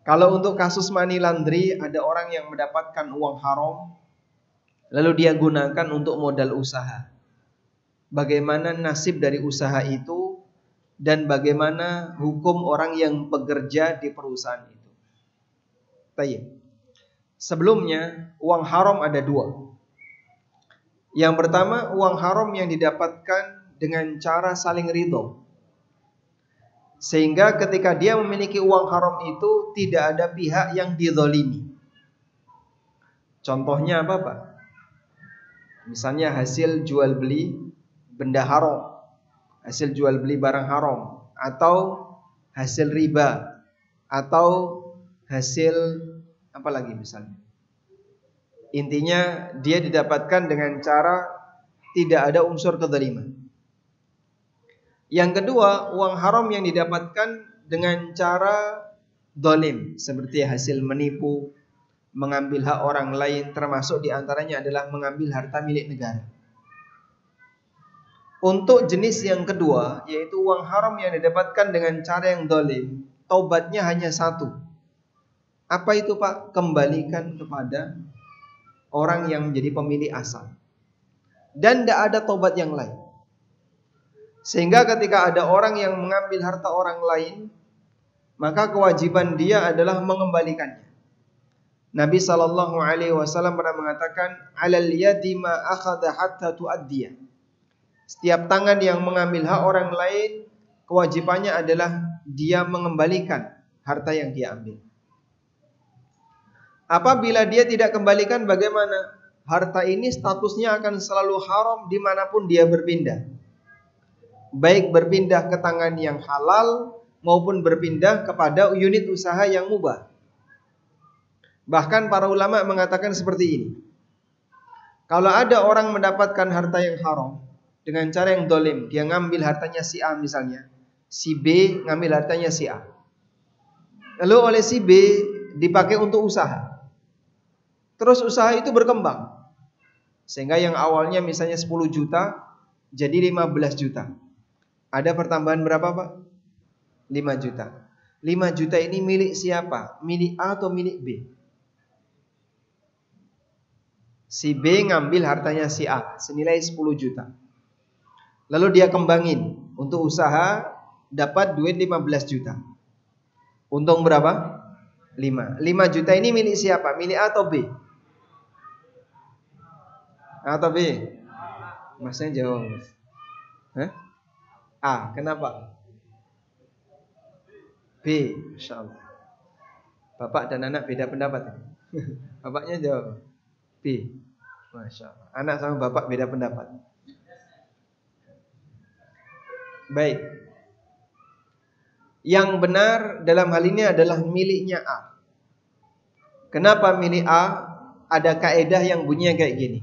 Kalau untuk kasus money laundry, ada orang yang mendapatkan uang haram lalu dia gunakan untuk modal usaha. Bagaimana nasib dari usaha itu dan bagaimana hukum orang yang bekerja di perusahaan itu. Baik. Sebelumnya, uang haram ada dua. Yang pertama, uang haram yang didapatkan dengan cara saling ridho. Sehingga ketika dia memiliki uang haram itu tidak ada pihak yang dizalimi. Contohnya apa, Pak? Misalnya hasil jual beli benda haram, hasil jual beli barang haram, atau hasil riba, atau hasil apa lagi misalnya. Intinya dia didapatkan dengan cara tidak ada unsur kezaliman. Yang kedua, uang haram yang didapatkan dengan cara zalim, seperti hasil menipu, mengambil hak orang lain, termasuk diantaranya adalah mengambil harta milik negara. Untuk jenis yang kedua, yaitu uang haram yang didapatkan dengan cara yang zalim, taubatnya hanya satu. Apa itu, Pak? Kembalikan kepada orang yang menjadi pemilik asal. Dan tidak ada taubat yang lain. Sehingga ketika ada orang yang mengambil harta orang lain, maka kewajiban dia adalah mengembalikannya. Nabi SAW pernah mengatakan, "Alal yadi ma akhadha hatta tu'addiya." Setiap tangan yang mengambil hak orang lain, kewajibannya adalah dia mengembalikan harta yang dia ambil. Apabila dia tidak kembalikan, bagaimana? Harta ini statusnya akan selalu haram dimanapun dia berpindah. Baik berpindah ke tangan yang halal maupun berpindah kepada unit usaha yang mubah. Bahkan para ulama mengatakan seperti ini. Kalau ada orang mendapatkan harta yang haram dengan cara yang dolim, dia ngambil hartanya si A misalnya, si B ngambil hartanya si A. Lalu oleh si B dipakai untuk usaha. Terus usaha itu berkembang. Sehingga yang awalnya misalnya 10 juta jadi 15 juta. Ada pertambahan berapa, Pak? 5 juta. 5 juta ini milik siapa? Milik A atau milik B? Si B ngambil hartanya si A senilai 10 juta. Lalu dia kembangin untuk usaha, dapat duit 15 juta. Untung berapa? 5. 5 juta ini milik siapa? Milik A atau B? A atau B? Masnya jawab, Mas. Hah? A, kenapa? B, Masya Allah. Bapak dan anak beda pendapat. Bapaknya jawab B, Masya Allah. Anak sama bapak beda pendapat. Baik. Yang benar dalam hal ini adalah miliknya A. Kenapa milik A? Ada kaedah yang bunyinya kayak gini.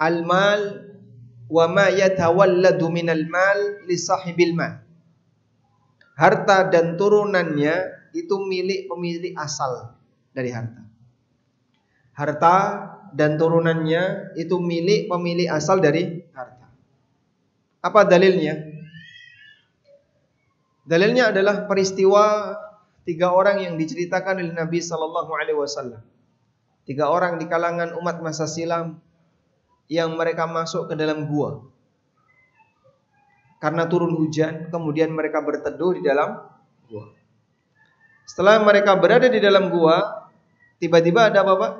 Al-mal wa ma yatawalladu minal mal li sahibil mal. Harta dan turunannya itu milik pemilik asal dari harta. Harta dan turunannya itu milik pemilik asal dari harta. Apa dalilnya? Dalilnya adalah peristiwa 3 orang yang diceritakan oleh Nabi SAW. 3 orang di kalangan umat masa silam yang mereka masuk ke dalam gua karena turun hujan, kemudian mereka berteduh di dalam gua. Setelah mereka berada di dalam gua, tiba-tiba ada apa, Pak?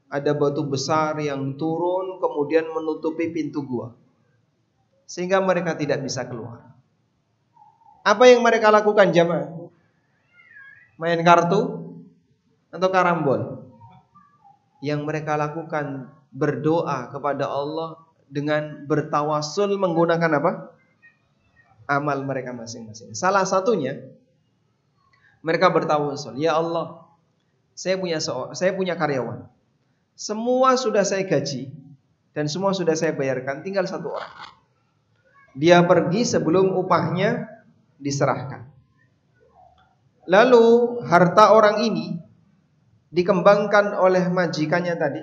Ada batu besar yang turun kemudian menutupi pintu gua, sehingga mereka tidak bisa keluar. Apa yang mereka lakukan, jamaah? Main kartu atau karambol? Yang mereka lakukan berdoa kepada Allah dengan bertawasul menggunakan apa? Amal mereka masing-masing. Salah satunya mereka bertawasul, ya Allah, saya punya karyawan. Semua sudah saya gaji dan semua sudah saya bayarkan, tinggal 1 orang. Dia pergi sebelum upahnya diserahkan. Lalu harta orang ini dikembangkan oleh majikannya tadi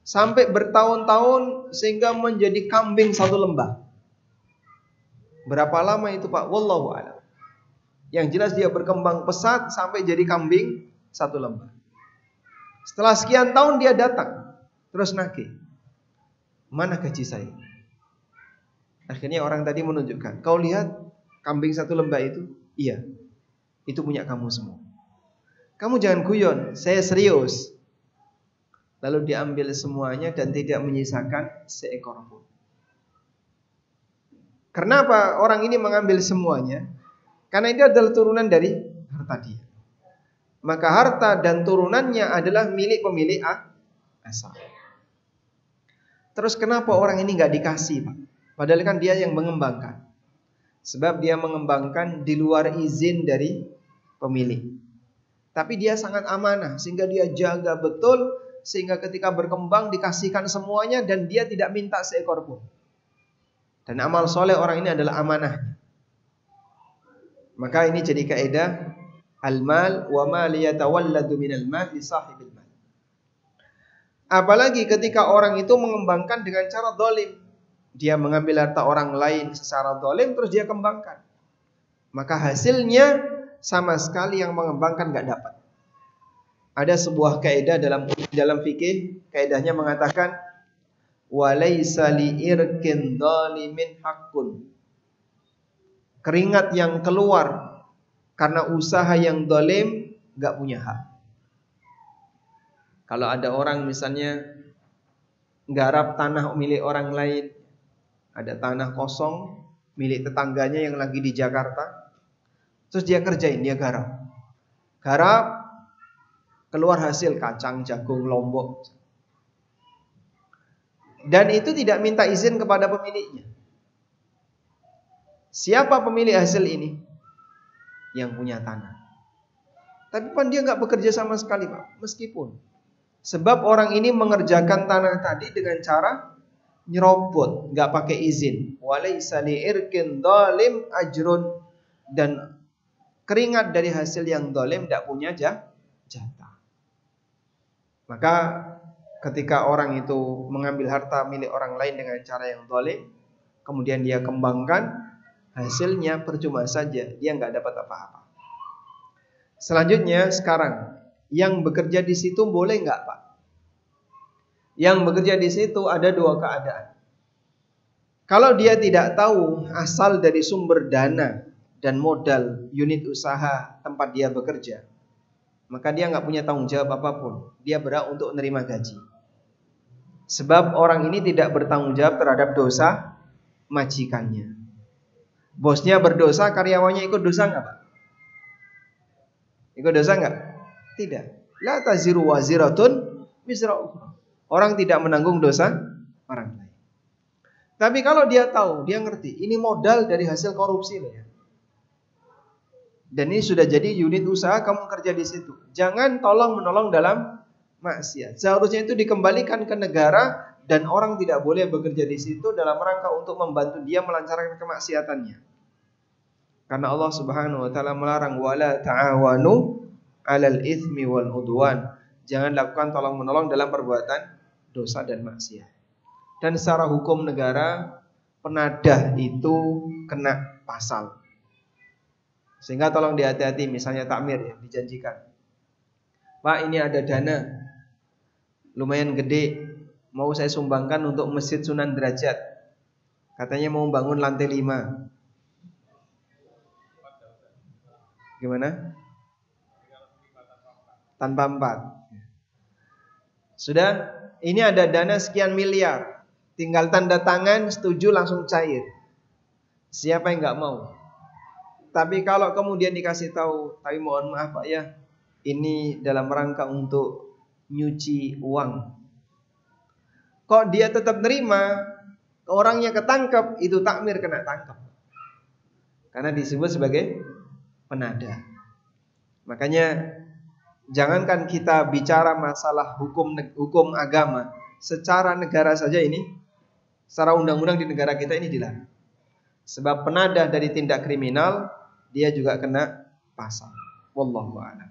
sampai bertahun-tahun sehingga menjadi kambing 1 lembah. Berapa lama itu, Pak? Wallahu a'lam. Yang jelas dia berkembang pesat sampai jadi kambing satu lembar. Setelah sekian tahun dia datang, terus nagih. Mana gaji saya? Akhirnya orang tadi menunjukkan, kau lihat kambing satu lembar itu? Iya, itu punya kamu semua. Kamu jangan guyon, saya serius. Lalu diambil semuanya dan tidak menyisakan seekor pun. Kenapa orang ini mengambil semuanya? Karena itu adalah turunan dari harta dia. Maka harta dan turunannya adalah milik pemilik asal. Terus kenapa orang ini gak dikasih, Pak? Padahal kan dia yang mengembangkan. Sebab dia mengembangkan di luar izin dari pemilik. Tapi dia sangat amanah, sehingga dia jaga betul, sehingga ketika berkembang dikasihkan semuanya dan dia tidak minta seekor pun. Dan amal soleh orang ini adalah amanah. Maka ini jadi kaidah al-mal wa ma liyatawalladu minal mal li sahibil mal. Apalagi ketika orang itu mengembangkan dengan cara zalim. Dia mengambil harta orang lain secara zalim terus dia kembangkan. Maka hasilnya sama sekali yang mengembangkan enggak dapat. Ada sebuah kaidah dalam fikih, kaidahnya mengatakan walaysa li'irkin zalimin haqqun. Keringat yang keluar karena usaha yang zalim enggak punya hak. Kalau ada orang misalnya nggarap tanah milik orang lain, ada tanah kosong milik tetangganya yang lagi di Jakarta, terus dia kerjain, dia garap. Garap, keluar hasil kacang, jagung, lombok. Dan itu tidak minta izin kepada pemiliknya. Siapa pemilik hasil ini? Yang punya tanah. Tapi kan dia nggak bekerja sama sekali, Pak. Meskipun. Sebab orang ini mengerjakan tanah tadi dengan cara nyerobot, nggak pakai izin. Walaysa li'irkin zalim ajrun. Dan keringat dari hasil yang zalim tidak punya jatah. Maka ketika orang itu mengambil harta milik orang lain dengan cara yang zalim, kemudian dia kembangkan, hasilnya percuma saja, dia nggak dapat apa-apa. Selanjutnya sekarang, yang bekerja di situ boleh nggak, Pak? Yang bekerja di situ ada dua keadaan. Kalau dia tidak tahu asal dari sumber dana dan modal unit usaha tempat dia bekerja, maka dia nggak punya tanggung jawab apapun. Dia berhak untuk menerima gaji. Sebab orang ini tidak bertanggung jawab terhadap dosa majikannya. Bosnya berdosa, karyawannya ikut dosa nggak, Pak? Ikut dosa nggak? Tidak. La taziru waziratun wizra ukhra. Orang tidak menanggung dosa orang lain. Tapi kalau dia tahu, dia ngerti, ini modal dari hasil korupsi loh ya. Dan ini sudah jadi unit usaha, kamu kerja di situ. Jangan tolong menolong dalam maksiat. Seharusnya itu dikembalikan ke negara dan orang tidak boleh bekerja di situ dalam rangka untuk membantu dia melancarkan kemaksiatannya. Karena Allah Subhanahu wa taala melarang wala ta'awanu 'alal itsmi wal 'udwan. Jangan lakukan tolong-menolong dalam perbuatan dosa dan maksiat. Dan secara hukum negara, penadah itu kena pasal. Sehingga tolong dihati-hati, misalnya takmir ya, dijanjikan. Pak, ini ada dana lumayan gede, mau saya sumbangkan untuk Masjid Sunan Derajat. Katanya mau bangun lantai 5. Gimana? Tanpa 4. Sudah, ini ada dana sekian miliar. Tinggal tanda tangan, setuju langsung cair. Siapa yang nggak mau? Tapi kalau kemudian dikasih tahu, tapi mohon maaf Pak ya, ini dalam rangka untuk nyuci uang. Kok dia tetap nerima? Orangnya ketangkep, itu takmir kena tangkap. Karena disebut sebagai penadah. Makanya jangankan kita bicara masalah hukum agama, secara negara saja ini, secara undang-undang di negara kita ini dilarang. Sebab penadah dari tindak kriminal, dia juga kena pasal. Wallahu a'lam.